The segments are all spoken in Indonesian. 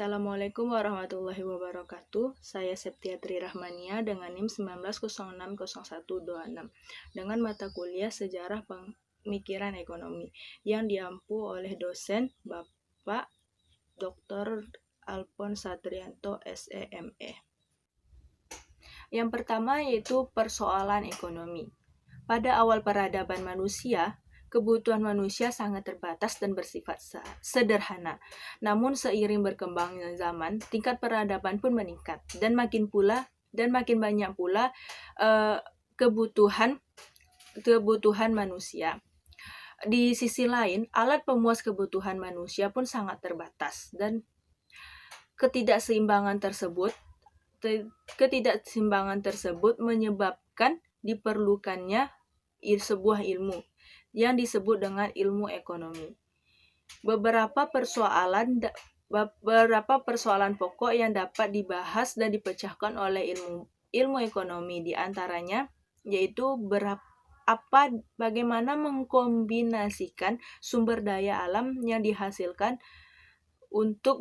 Assalamualaikum warahmatullahi wabarakatuh. Saya Septiatri Rahmania dengan NIM 19060126 dengan mata kuliah Sejarah Pemikiran Ekonomi yang diampu oleh dosen Bapak Dr. Alphonse Satrianto, SEME. Yang pertama yaitu persoalan ekonomi. Pada awal peradaban manusia, kebutuhan manusia sangat terbatas dan bersifat sederhana. Namun seiring berkembangnya zaman, tingkat peradaban pun meningkat dan makin banyak pula kebutuhan manusia. Di sisi lain, alat pemuas kebutuhan manusia pun sangat terbatas dan ketidakseimbangan tersebut menyebabkan diperlukannya sebuah ilmu yang disebut dengan ilmu ekonomi. Beberapa persoalan pokok yang dapat dibahas dan dipecahkan oleh ilmu ekonomi di antaranya yaitu bagaimana mengkombinasikan sumber daya alam yang dihasilkan untuk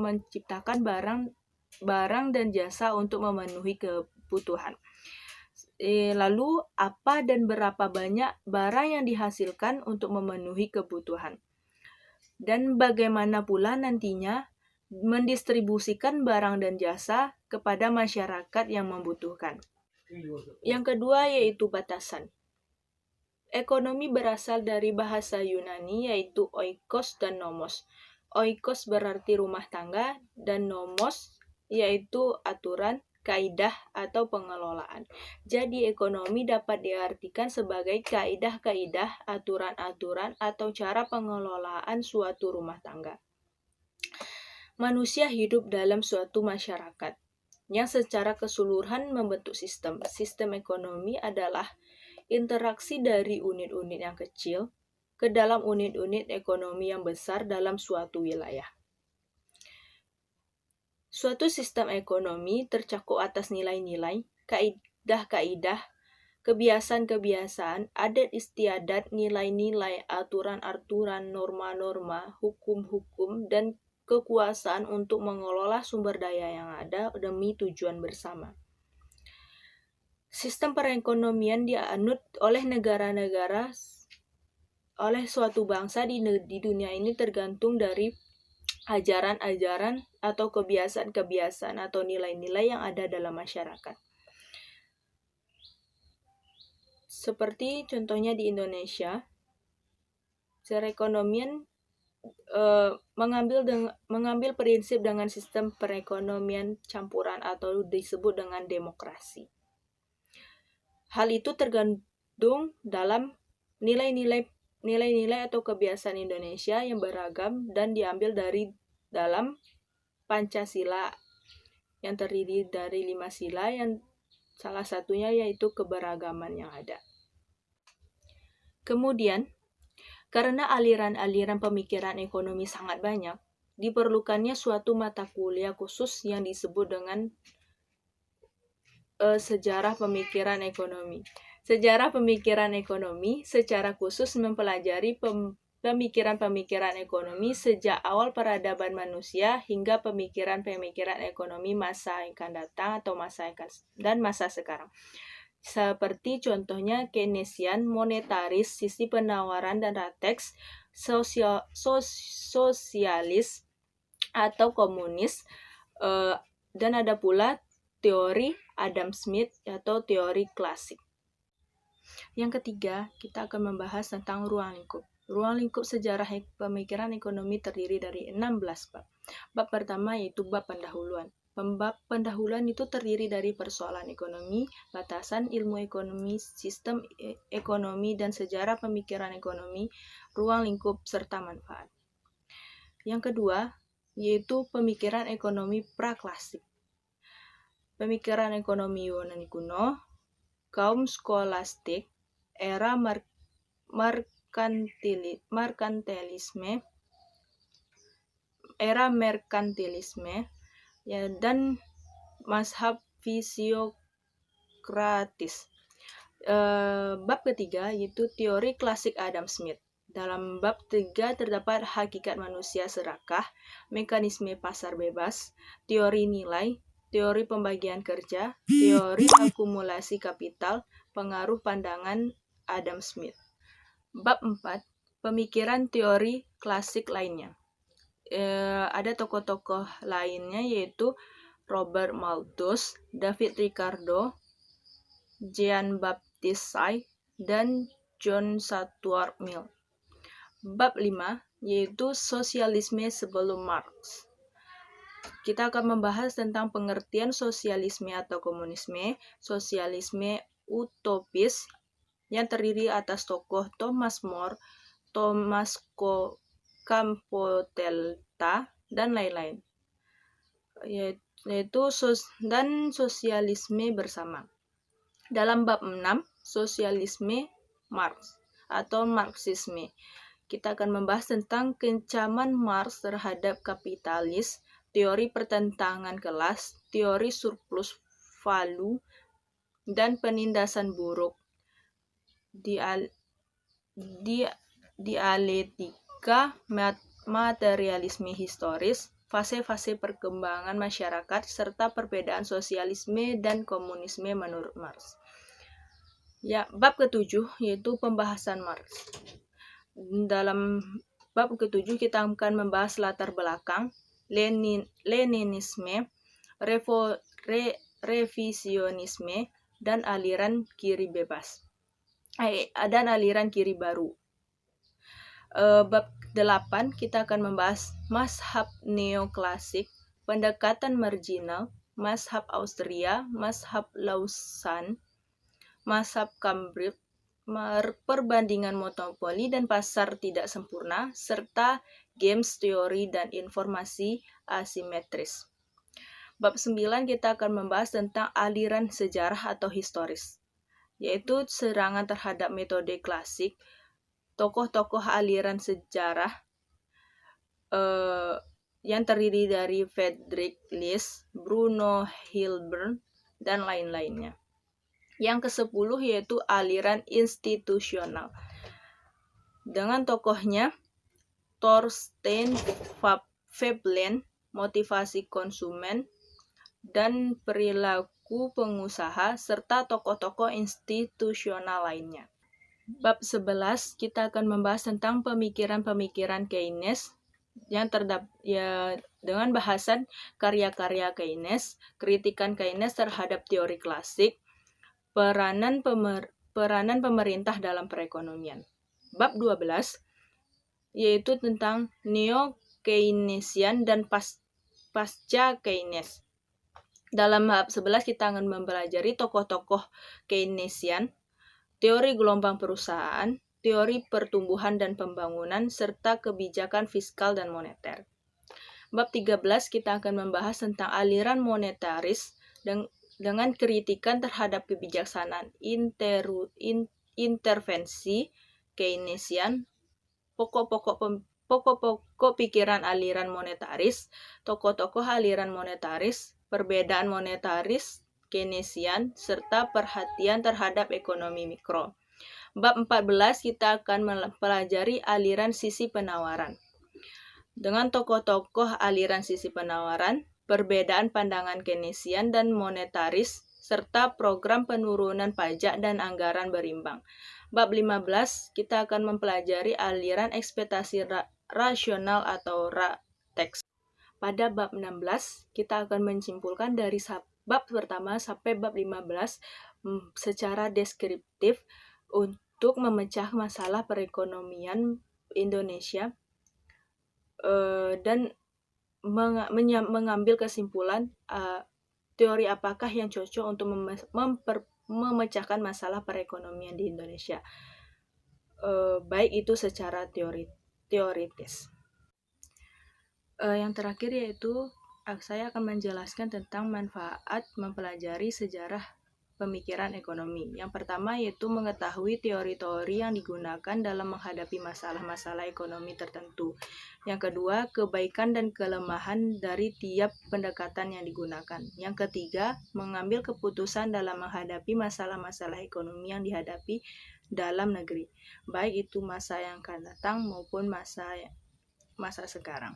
menciptakan barang dan jasa untuk memenuhi kebutuhan. Lalu apa dan berapa banyak barang yang dihasilkan untuk memenuhi kebutuhan. Dan bagaimana pula nantinya mendistribusikan barang dan jasa kepada masyarakat yang membutuhkan. Yang kedua yaitu batasan. Ekonomi berasal dari bahasa Yunani yaitu oikos dan nomos. Oikos berarti rumah tangga dan nomos yaitu aturan, kaidah atau pengelolaan. Jadi ekonomi dapat diartikan sebagai kaidah-kaidah, aturan-aturan atau cara pengelolaan suatu rumah tangga. Manusia hidup dalam suatu masyarakat yang secara keseluruhan membentuk sistem. Sistem ekonomi adalah interaksi dari unit-unit yang kecil ke dalam unit-unit ekonomi yang besar dalam suatu wilayah. Suatu sistem ekonomi tercakup atas nilai-nilai, kaidah-kaidah, kebiasaan-kebiasaan, adat istiadat, nilai-nilai, aturan-aturan, norma-norma, hukum-hukum, dan kekuasaan untuk mengelola sumber daya yang ada demi tujuan bersama. Sistem perekonomian dianut oleh negara-negara, oleh suatu bangsa di dunia ini tergantung dari ajaran-ajaran atau kebiasaan-kebiasaan atau nilai-nilai yang ada dalam masyarakat. Seperti contohnya di Indonesia, perekonomian mengambil prinsip dengan sistem perekonomian campuran atau disebut dengan demokrasi. Hal itu tergantung dalam nilai-nilai atau kebiasaan Indonesia yang beragam dan diambil dari dalam Pancasila yang terdiri dari 5 sila yang salah satunya yaitu keberagaman yang ada. Kemudian, karena aliran-aliran pemikiran ekonomi sangat banyak, diperlukannya suatu mata kuliah khusus yang disebut dengan sejarah pemikiran ekonomi. Sejarah pemikiran ekonomi secara khusus mempelajari pemikiran-pemikiran ekonomi sejak awal peradaban manusia hingga pemikiran-pemikiran ekonomi masa yang akan datang atau masa sekarang. Seperti contohnya Keynesian, monetaris, sisi penawaran dan rateks, sosialis atau komunis, dan ada pula teori Adam Smith atau teori klasik. Yang ketiga, kita akan membahas tentang ruang lingkup. Ruang lingkup sejarah pemikiran ekonomi terdiri dari 16 bab. Bab pertama yaitu bab pendahuluan. Bab pendahuluan itu terdiri dari persoalan ekonomi, batasan ilmu ekonomi, sistem ekonomi, dan sejarah pemikiran ekonomi, ruang lingkup, serta manfaat. Yang kedua, yaitu pemikiran ekonomi praklasik. Pemikiran ekonomi Yunani kuno, kaum skolastik, era merkantilisme, dan mazhab fisiokratis. Bab ketiga yaitu teori klasik Adam Smith. Dalam bab 3 terdapat hakikat manusia serakah, mekanisme pasar bebas, teori nilai, teori pembagian kerja, teori akumulasi kapital, pengaruh pandangan Adam Smith. Bab 4, pemikiran teori klasik lainnya. Ada tokoh-tokoh lainnya yaitu Robert Malthus, David Ricardo, Jean-Baptiste Say, dan John Stuart Mill. Bab 5 yaitu sosialisme sebelum Marx. Kita akan membahas tentang pengertian sosialisme atau komunisme, sosialisme utopis yang terdiri atas tokoh Thomas More, Thomas Campotelta, dan lain-lain. Yaitu sosialisme bersama. Dalam bab 6, sosialisme Marx atau Marxisme. Kita akan membahas tentang kecaman Marx terhadap kapitalis, teori pertentangan kelas, teori surplus value, dan penindasan buruk, dialektika materialisme historis, fase-fase perkembangan masyarakat, serta perbedaan sosialisme dan komunisme menurut Marx. Bab ke-7 yaitu pembahasan Marx. Dalam bab ke-7 kita akan membahas latar belakang, Leninisme, revisionisme, dan aliran kiri bebas. Dan aliran kiri baru. Bab 8 kita akan membahas mazhab neoklasik, pendekatan marginal, mazhab Austria, mazhab Lausanne, mazhab Cambridge, perbandingan monopoli dan pasar tidak sempurna, serta games teori dan informasi asimetris. Bab 9 kita akan membahas tentang aliran sejarah atau historis, yaitu serangan terhadap metode klasik, tokoh-tokoh aliran sejarah yang terdiri dari Friedrich List, Bruno Hilbert, dan lain-lainnya. Yang ke-10 yaitu aliran institusional. Dengan tokohnya Thorstein Veblen, motivasi konsumen, dan perilaku pengusaha, serta tokoh-tokoh institusional lainnya. Bab 11 kita akan membahas tentang pemikiran-pemikiran Keynes yang dengan bahasan karya-karya Keynes, kritikan Keynes terhadap teori klasik, peranan pemerintah dalam perekonomian. Bab 12 yaitu tentang neo-Keynesian dan pasca Keynes. Dalam bab 11 kita akan mempelajari tokoh-tokoh Keynesian, teori gelombang perusahaan, teori pertumbuhan dan pembangunan, serta kebijakan fiskal dan moneter. Bab 13 kita akan membahas tentang aliran monetaris dengan kritikan terhadap kebijaksanaan intervensi Keynesian, pokok-pokok pikiran aliran monetaris, tokoh-tokoh aliran monetaris, perbedaan monetaris Keynesian, serta perhatian terhadap ekonomi mikro. Bab 14 kita akan mempelajari aliran sisi penawaran. Dengan tokoh-tokoh aliran sisi penawaran, perbedaan pandangan Keynesian dan monetaris, serta program penurunan pajak dan anggaran berimbang. Bab 15 kita akan mempelajari aliran ekspektasi rasional atau RATEX. Pada bab 16 kita akan menyimpulkan dari bab pertama sampai bab 15 secara deskriptif untuk memecah masalah perekonomian Indonesia dan mengambil kesimpulan teori apakah yang cocok untuk memecahkan masalah perekonomian di Indonesia, baik itu secara teoritis. Yang terakhir yaitu saya akan menjelaskan tentang manfaat mempelajari sejarah pemikiran ekonomi. Yang pertama yaitu mengetahui teori-teori yang digunakan dalam menghadapi masalah-masalah ekonomi tertentu. Yang kedua, kebaikan dan kelemahan dari tiap pendekatan yang digunakan. Yang ketiga, mengambil keputusan dalam menghadapi masalah-masalah ekonomi yang dihadapi dalam negeri, baik itu masa yang akan datang maupun masa sekarang.